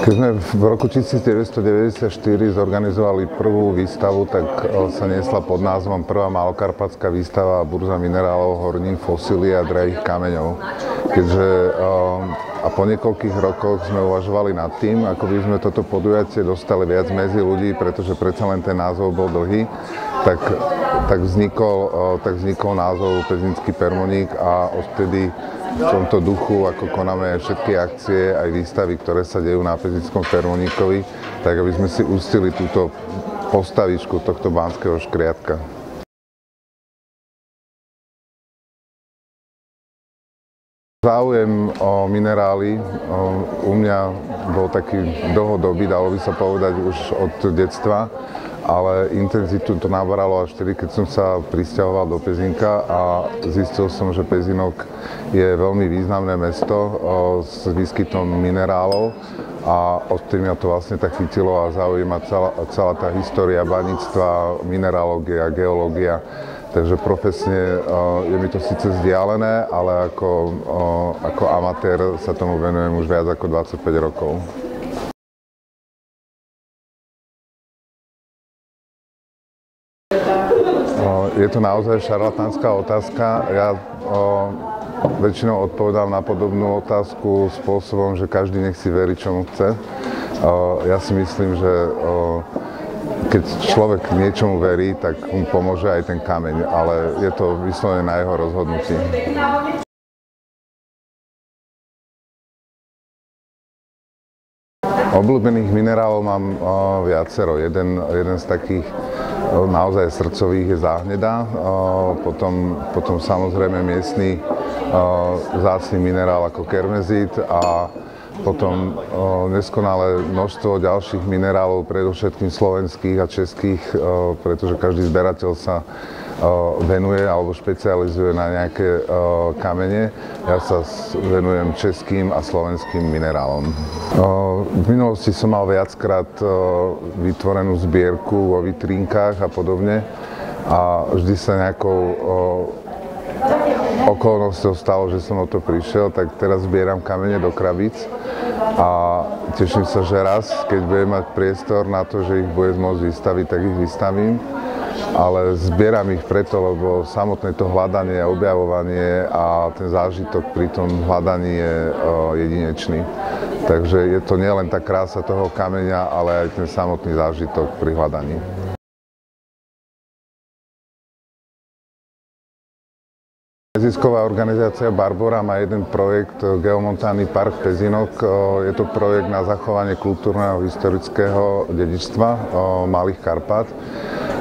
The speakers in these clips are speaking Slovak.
Keď sme v roku 1994 zorganizovali prvú výstavu, tak sa niesla pod názvom Prvá malokarpatská výstava Burza minerálov, hornín, fosílií a drahých kameňov. A po niekoľkých rokoch sme uvažovali nad tým, ako by sme toto podujatie dostali viac medzi ľudí, pretože predsa len ten názov bol dlhý, tak vznikol názov Pezinský permoník a odtedy v tomto duchu, ako konáme všetky akcie, aj výstavy, ktoré sa dejú na Pezinskom permoníkovi, tak aby sme si uctili túto postavičku tohto banského škriatka. Záujem o minerály u mňa bol taký dlhodobý, dalo by sa povedať už od detstva, ale intenzitu to nabralo až vtedy, keď som sa prisťahoval do Pezinka a zistil som, že Pezinok je veľmi významné mesto s výskytom minerálov a odtedy ma to vlastne tak chytilo a zaujíma celá tá história baníctva, mineralógia, geológia. Takže profesne je mi to síce vzdialené, ale ako amatér sa tomu venujem už viac ako 25 rokov. Je to naozaj šarlatánska otázka. Ja väčšinou odpovedám na podobnú otázku spôsobom, že každý nech si verí, čomu chce. Ja si myslím, že keď človek niečomu verí, tak mu pomôže aj ten kameň, ale je to vyslovene na jeho rozhodnutí. Obľúbených minerálov mám viacero. Jeden z takých naozaj srdcových je záhneda, potom samozrejme miestny vzácny minerál ako kermezit a potom neskonalé množstvo ďalších minerálov, predovšetkým slovenských a českých, pretože každý zberateľ sa venuje alebo špecializuje na nejaké kamene. Ja sa venujem českým a slovenským minerálom. V minulosti som mal viackrát vytvorenú zbierku vo vitrínkach a podobne a vždy sa nejakou okolnosťou stalo, že som o to prišiel, tak teraz zbieram kamene do krabíc a teším sa, že raz, keď budem mať priestor na to, že ich bude môcť vystaviť, tak ich vystavím. Ale zbieram ich preto, lebo samotné to hľadanie a objavovanie a ten zážitok pri tom hľadaní je jedinečný. Takže je to nielen tá krása toho kameňa, ale aj ten samotný zážitok pri hľadaní. Nezisková organizácia Barbora má jeden projekt Geomontánny park Pezinok. Je to projekt na zachovanie kultúrneho historického dedičstva Malých Karpát.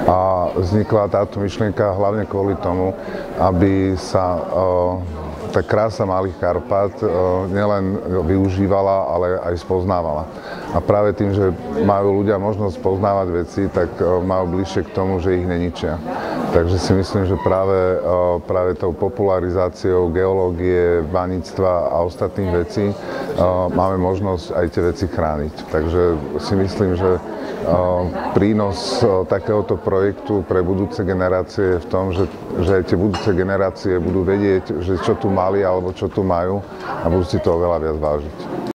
A vznikla táto myšlienka hlavne kvôli tomu, aby sa tá krása Malých Karpát nielen využívala, ale aj spoznávala. A práve tým, že majú ľudia možnosť poznávať veci, tak majú bližšie k tomu, že ich neničia. Takže si myslím, že práve tou popularizáciou geológie, baníctva a ostatných vecí máme možnosť aj tie veci chrániť. Takže si myslím, že prínos takéhoto projektu pre budúce generácie je v tom, že tie budúce generácie budú vedieť, že čo tu mali alebo čo tu majú a budú si to oveľa viac vážiť.